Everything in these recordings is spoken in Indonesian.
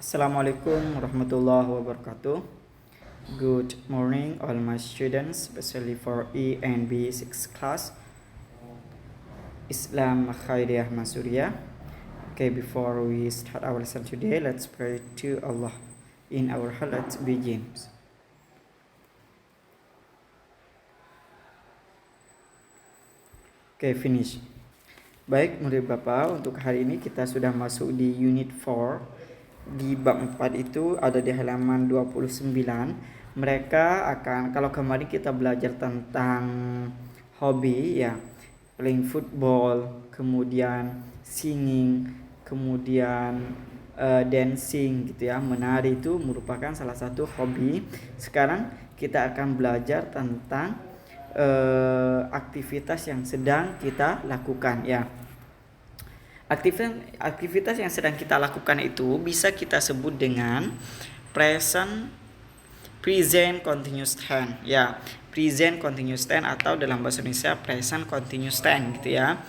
Assalamualaikum warahmatullahi wabarakatuh. Good morning all my students, especially for E and B6 class. Islam Khairiyah Masuriyah. Okay, before we start our lesson today, let's pray to Allah. In our heart, let's begin. Okay, finish. Baik, murid Bapak, untuk hari ini kita sudah masuk di unit 4. Di bab 4 itu ada di halaman 29. Mereka akan, kalau kemarin kita belajar tentang hobi ya, playing football, kemudian singing, kemudian dancing gitu ya, menari itu merupakan salah satu hobi. Sekarang kita akan belajar tentang aktivitas yang sedang kita lakukan ya. Aktivitas yang sedang kita lakukan itu bisa kita sebut dengan present continuous tense ya, present continuous tense atau dalam bahasa Indonesia present continuous tense gitu ya.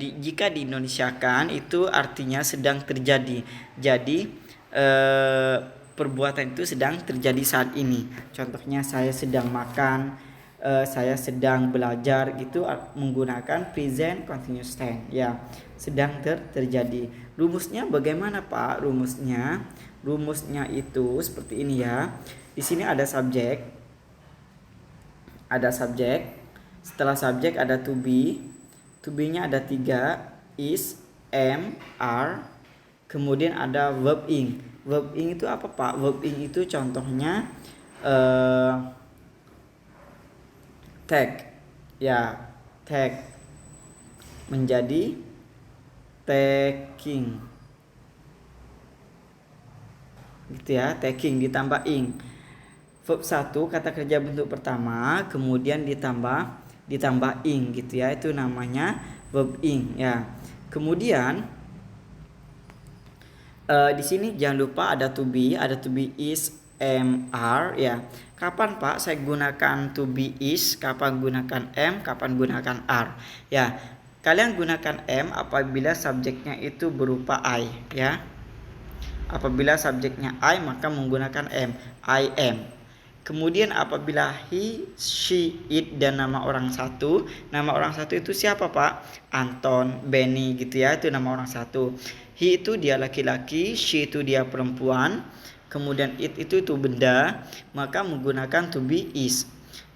Jika diindonesiakan itu artinya sedang terjadi. Jadi perbuatan itu sedang terjadi saat ini. Contohnya saya sedang makan, saya sedang belajar, gitu menggunakan present continuous tense ya, sedang terjadi. Rumusnya bagaimana Pak? Rumusnya itu seperti ini ya. Di sini ada subjek, setelah subjek ada to be-nya ada 3, is, am, are, kemudian ada verb ing. Verb ing itu apa Pak? Verb ing itu contohnya take ya, take menjadi taking gitu ya, taking ditambah ing. Verb 1 kata kerja bentuk pertama kemudian ditambah ing gitu ya, itu namanya verb ing ya. Kemudian di sini jangan lupa ada to be is, am, are ya. Kapan Pak saya gunakan to be is, kapan gunakan am, kapan gunakan are ya. Kalian gunakan am apabila subjeknya itu berupa I ya. Apabila subjeknya I maka menggunakan am, I am. Kemudian apabila he, she, it dan nama orang satu itu siapa Pak? Anton, Benny gitu ya, itu nama orang satu. He itu dia laki-laki, she itu dia perempuan, kemudian it itu benda, maka menggunakan to be is.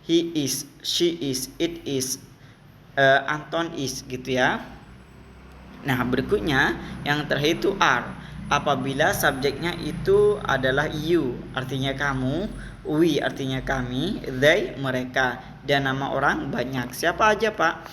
He is, she is, it is, Anton is gitu ya. Nah berikutnya yang terakhir itu are. Apabila subjeknya itu adalah you artinya kamu, we artinya kami, they mereka, dan nama orang banyak. Siapa aja Pak?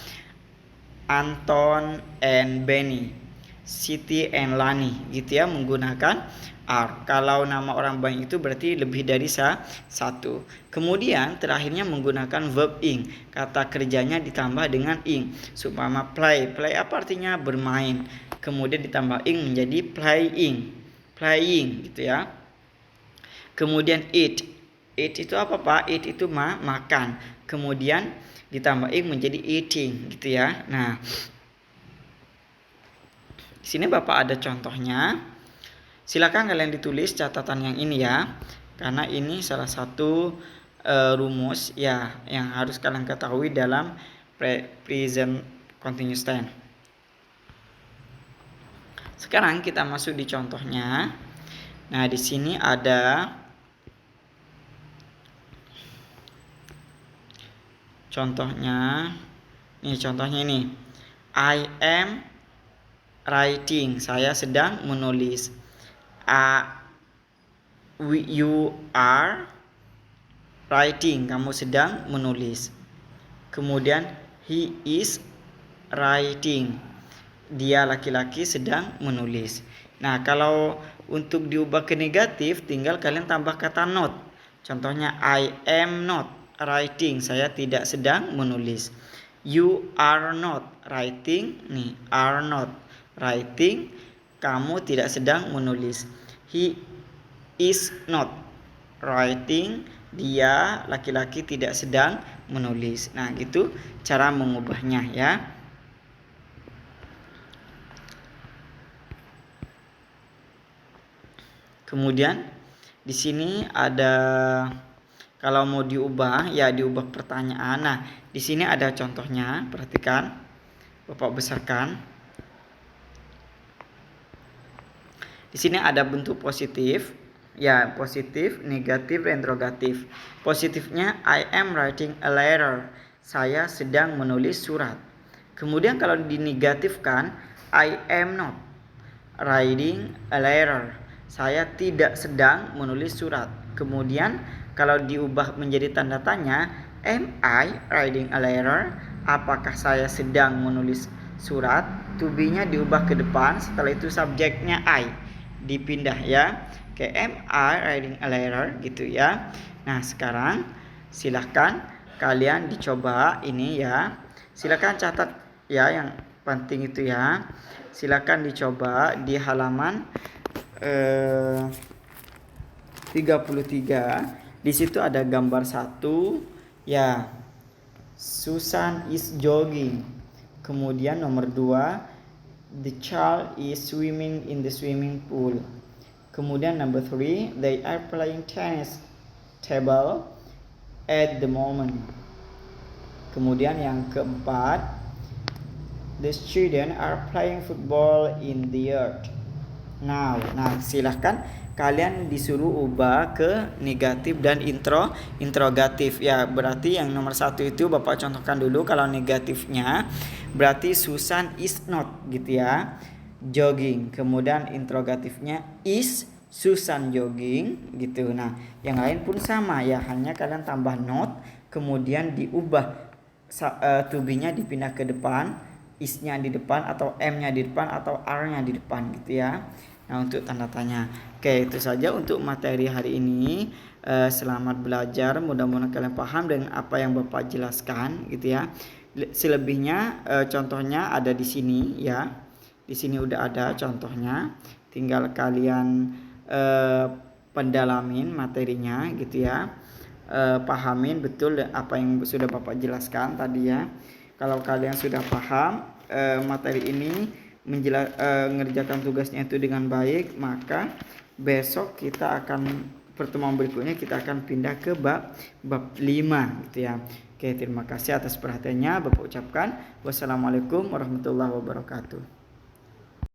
Anton and Benny, Siti and Lani gitu ya, menggunakan are. Kalau nama orang banyak itu berarti lebih dari satu. Kemudian terakhirnya menggunakan verb ing, kata kerjanya ditambah dengan ing. Seumpama play apa artinya? Bermain. Kemudian ditambah ing menjadi playing gitu ya. Kemudian eat itu apa Pak? Eat itu makan. Kemudian ditambah ing menjadi eating gitu ya. Nah di sini Bapak ada contohnya. Silakan kalian ditulis catatan yang ini ya, karena ini salah satu rumus ya yang harus kalian ketahui dalam present continuous tense. Sekarang kita masuk di contohnya. Nah, di sini ada contohnya. Contohnya ini. I am writing, saya sedang menulis. You are writing, kamu sedang menulis. Kemudian he is writing, dia laki-laki sedang menulis. Nah kalau untuk diubah ke negatif tinggal kalian tambah kata not. Contohnya I am not writing, saya tidak sedang menulis. You are not writing, nih are not writing, kamu tidak sedang menulis. He is not writing, dia laki-laki tidak sedang menulis. Nah gitu cara mengubahnya ya. Kemudian di sini ada kalau mau diubah ya diubah pertanyaan. Nah, di sini ada contohnya, perhatikan. Bapak besarkan. Di sini ada bentuk positif. Ya, positif, negatif, dan interrogatif. Positifnya I am writing a letter. Saya sedang menulis surat. Kemudian kalau dinegatifkan I am not writing a letter. Saya tidak sedang menulis surat. Kemudian kalau diubah menjadi tanda tanya, am I writing a letter? Apakah saya sedang menulis surat? To be-nya diubah ke depan, setelah itu subjeknya I dipindah ya. Oke, am I writing a letter gitu ya. Nah, sekarang silahkan kalian dicoba ini ya. Silahkan catat ya yang penting itu ya. Silakan dicoba di halaman 33. Di situ ada gambar 1 ya. Susan is jogging. Kemudian nomor 2, the child is swimming in the swimming pool. Kemudian number 3, they are playing tennis table at the moment. Kemudian yang keempat, the students are playing football in the yard. Nah, silahkan kalian disuruh ubah ke negatif dan interrogatif ya. Berarti yang nomor 1 itu Bapak contohkan dulu. Kalau negatifnya berarti Susan is not gitu ya, jogging. Kemudian interrogatifnya is Susan jogging gitu. Nah, yang lain pun sama ya, hanya kalian tambah not, kemudian diubah to be-nya dipindah ke depan, is-nya di depan, atau M-nya di depan, atau R-nya di depan gitu ya. Nah, untuk tanda tanya. Oke, itu saja untuk materi hari ini. Selamat belajar, mudah-mudahan kalian paham dengan apa yang Bapak jelaskan gitu ya. Selebihnya contohnya ada di sini ya. Di sini udah ada contohnya. Tinggal kalian pendalamin materinya gitu ya. Pahamin betul apa yang sudah Bapak jelaskan tadi ya. Kalau kalian sudah paham materi ini, mengerjakan tugasnya itu dengan baik, maka besok kita akan pertemuan berikutnya kita akan pindah ke bab 5 gitu ya. Oke, terima kasih atas perhatiannya. Bapak ucapkan wassalamualaikum warahmatullahi wabarakatuh.